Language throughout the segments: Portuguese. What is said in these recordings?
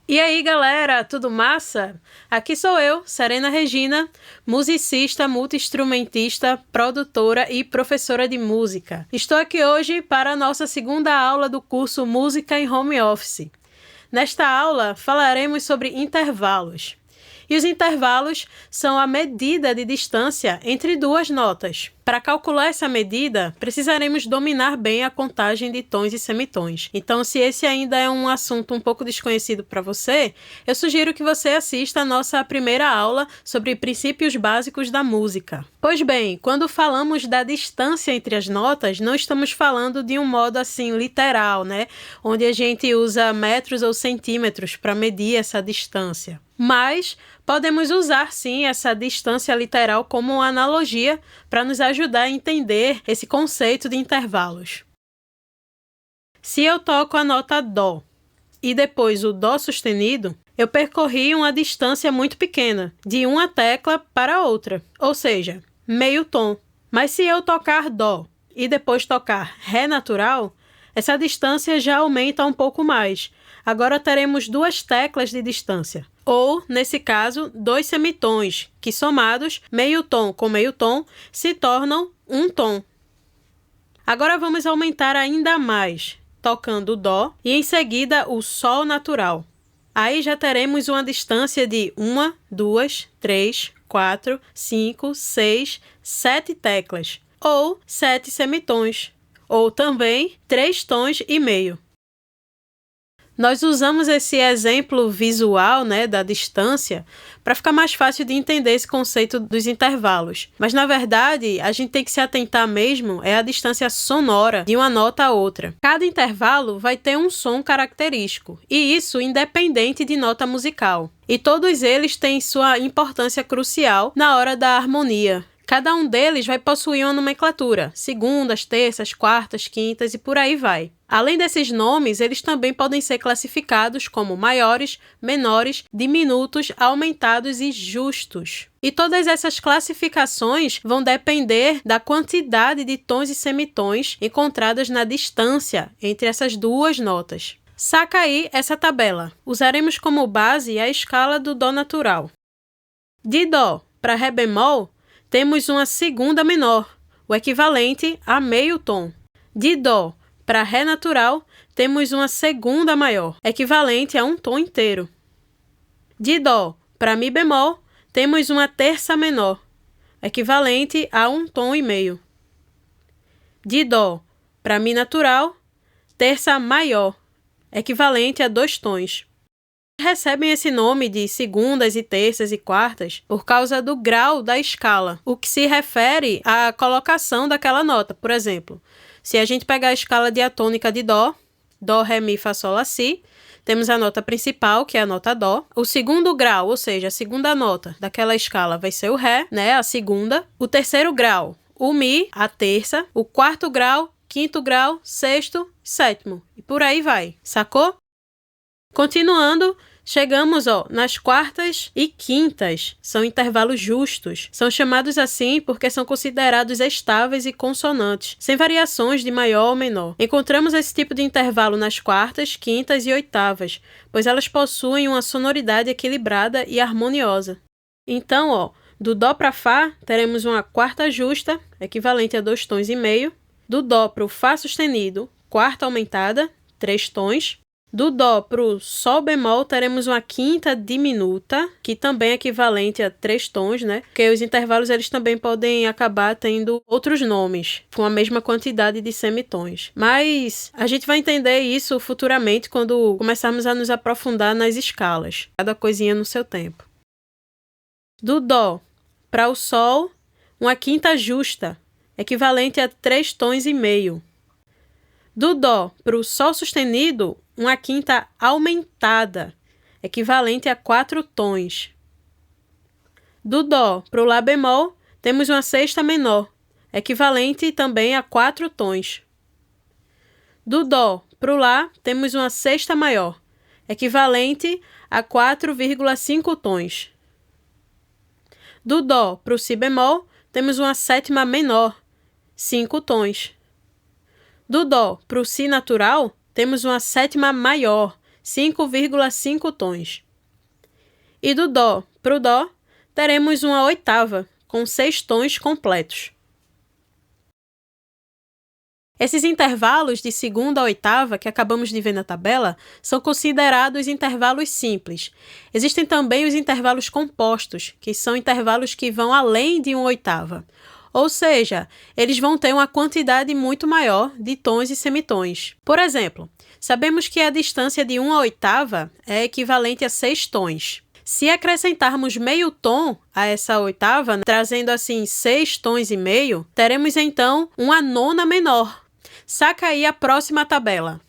E aí, galera, tudo massa? Aqui sou eu, Serena Regina, musicista, multi-instrumentista, produtora e professora de música. Estou aqui hoje para a nossa segunda aula do curso Música em Home Office. Nesta aula, falaremos sobre intervalos. E os intervalos são a medida de distância entre duas notas. Para calcular essa medida, precisaremos dominar bem a contagem de tons e semitons. Então, se esse ainda é um assunto um pouco desconhecido para você, eu sugiro que você assista a nossa primeira aula sobre princípios básicos da música. Pois bem, quando falamos da distância entre as notas, não estamos falando de um modo assim literal, né? Onde a gente usa metros ou centímetros para medir essa distância. Mas podemos usar sim essa distância literal como uma analogia para nos ajudar a entender esse conceito de intervalos. Se eu toco a nota Dó e depois o Dó sustenido, eu percorri uma distância muito pequena, de uma tecla para outra, ou seja, meio tom. Mas se eu tocar Dó e depois tocar Ré natural, essa distância já aumenta um pouco mais. Agora teremos duas teclas de distância. Ou, nesse caso, dois semitons, que somados, meio tom com meio tom, se tornam um tom. Agora vamos aumentar ainda mais, tocando o Dó e em seguida o Sol natural. Aí já teremos uma distância de 1, 2, 3, 4, 5, 6, 7 teclas, ou 7 semitons, ou também 3 tons e meio. Nós usamos esse exemplo visual, da distância, para ficar mais fácil de entender esse conceito dos intervalos. Mas, na verdade, a gente tem que se atentar mesmo à distância sonora de uma nota a outra. Cada intervalo vai ter um som característico, e isso independente de nota musical. E todos eles têm sua importância crucial na hora da harmonia. Cada um deles vai possuir uma nomenclatura, segundas, terças, quartas, quintas e por aí vai. Além desses nomes, eles também podem ser classificados como maiores, menores, diminutos, aumentados e justos. E todas essas classificações vão depender da quantidade de tons e semitons encontradas na distância entre essas duas notas. Saca aí essa tabela. Usaremos como base a escala do Dó natural. De Dó para Ré bemol, temos uma segunda menor, o equivalente a meio tom. De Dó para Ré natural, temos uma segunda maior, equivalente a um tom inteiro. De Dó para Mi bemol, temos uma terça menor, equivalente a um tom e meio. De Dó para Mi natural, terça maior, equivalente a 2 tons. Recebem esse nome de segundas e terças e quartas por causa do grau da escala, o que se refere à colocação daquela nota. Por exemplo, se a gente pegar a escala diatônica de Dó, Dó, Ré, Mi, Fá, Sol, Lá, Si, temos a nota principal, que é a nota Dó. O segundo grau, ou seja, a segunda nota daquela escala vai ser o Ré, a segunda. O terceiro grau, o Mi, a terça. O quarto grau, quinto grau, sexto, sétimo. E por aí vai, sacou? Continuando, chegamos nas quartas e quintas. São intervalos justos. São chamados assim porque são considerados estáveis e consonantes, sem variações de maior ou menor. Encontramos esse tipo de intervalo nas quartas, quintas e oitavas, pois elas possuem uma sonoridade equilibrada e harmoniosa. Então, do Dó para Fá, teremos uma quarta justa, equivalente a 2 tons e meio. Do Dó para o Fá sustenido, quarta aumentada, 3 tons. Do Dó para o Sol bemol, teremos uma quinta diminuta, que também é equivalente a 3 tons, Porque os intervalos eles também podem acabar tendo outros nomes, com a mesma quantidade de semitons. Mas a gente vai entender isso futuramente quando começarmos a nos aprofundar nas escalas. Cada coisinha no seu tempo. Do Dó para o Sol, uma quinta justa, equivalente a 3 tons e meio. Do Dó para o Sol sustenido, uma quinta aumentada, equivalente a 4 tons. Do Dó para o Lá bemol, temos uma sexta menor, equivalente também a 4 tons. Do Dó para o Lá, temos uma sexta maior, equivalente a 4,5 tons. Do Dó para o Si bemol, temos uma sétima menor, 5 tons. Do Dó para o Si natural, temos uma sétima maior, 5,5 tons. E do Dó para o Dó, teremos uma oitava, com 6 tons completos. Esses intervalos de segunda a oitava, que acabamos de ver na tabela, são considerados intervalos simples. Existem também os intervalos compostos, que são intervalos que vão além de uma oitava. Ou seja, eles vão ter uma quantidade muito maior de tons e semitons. Por exemplo, sabemos que a distância de uma oitava é equivalente a 6 tons. Se acrescentarmos meio tom a essa oitava, trazendo assim 6 tons e meio, teremos então uma nona menor. Saca aí a próxima tabela.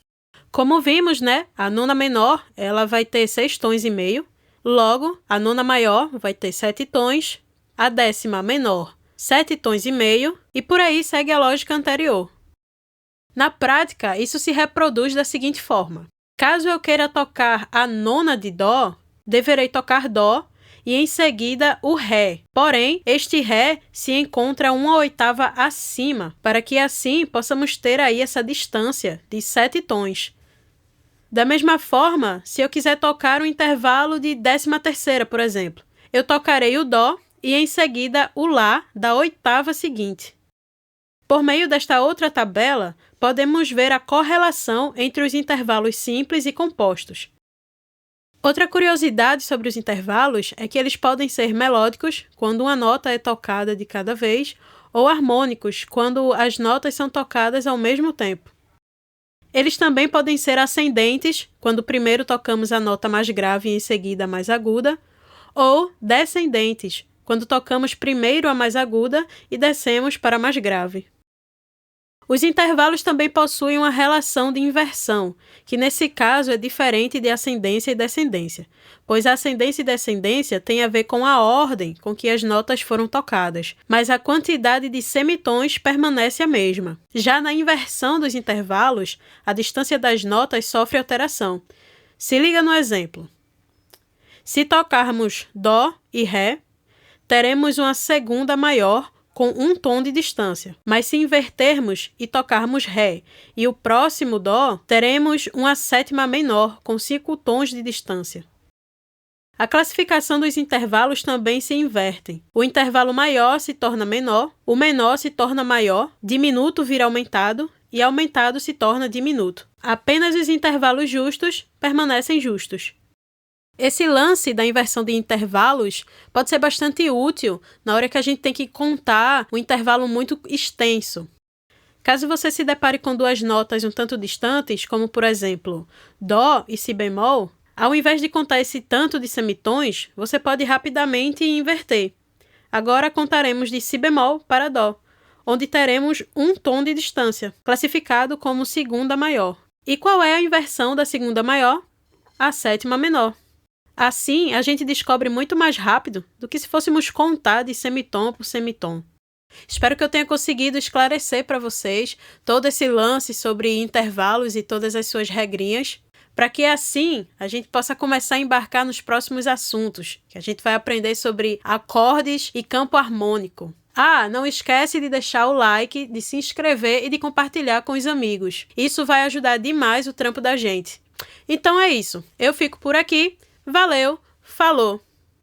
Como vimos, a nona menor ela vai ter 6 tons e meio, logo a nona maior vai ter 7 tons, a décima menor 7 tons e meio e por aí segue a lógica anterior. Na prática, isso se reproduz da seguinte forma. Caso eu queira tocar a nona de Dó, deverei tocar Dó e em seguida o Ré. Porém, este Ré se encontra uma oitava acima, para que assim possamos ter aí essa distância de 7 tons. Da mesma forma, se eu quiser tocar um intervalo de 13ª, por exemplo, eu tocarei o Dó e em seguida o Lá da oitava seguinte. Por meio desta outra tabela, podemos ver a correlação entre os intervalos simples e compostos. Outra curiosidade sobre os intervalos é que eles podem ser melódicos, quando uma nota é tocada de cada vez, ou harmônicos, quando as notas são tocadas ao mesmo tempo. Eles também podem ser ascendentes, quando primeiro tocamos a nota mais grave e em seguida a mais aguda, ou descendentes, quando tocamos primeiro a mais aguda e descemos para a mais grave. Os intervalos também possuem uma relação de inversão, que nesse caso é diferente de ascendência e descendência, pois a ascendência e descendência tem a ver com a ordem com que as notas foram tocadas, mas a quantidade de semitons permanece a mesma. Já na inversão dos intervalos, a distância das notas sofre alteração. Se liga no exemplo. Se tocarmos Dó e Ré, teremos uma segunda maior com um tom de distância. Mas se invertermos e tocarmos Ré e o próximo Dó, teremos uma sétima menor com 5 tons de distância. A classificação dos intervalos também se invertem. O intervalo maior se torna menor, o menor se torna maior, diminuto vira aumentado e aumentado se torna diminuto. Apenas os intervalos justos permanecem justos. Esse lance da inversão de intervalos pode ser bastante útil na hora que a gente tem que contar um intervalo muito extenso. Caso você se depare com duas notas um tanto distantes, como por exemplo, Dó e Si bemol, ao invés de contar esse tanto de semitons, você pode rapidamente inverter. Agora contaremos de Si bemol para Dó, onde teremos um tom de distância, classificado como segunda maior. E qual é a inversão da segunda maior? A sétima menor. Assim, a gente descobre muito mais rápido do que se fôssemos contar de semitom por semitom. Espero que eu tenha conseguido esclarecer para vocês todo esse lance sobre intervalos e todas as suas regrinhas, para que assim a gente possa começar a embarcar nos próximos assuntos, que a gente vai aprender sobre acordes e campo harmônico. Não esquece de deixar o like, de se inscrever e de compartilhar com os amigos. Isso vai ajudar demais o trampo da gente. Então é isso. Eu fico por aqui. Valeu, falou!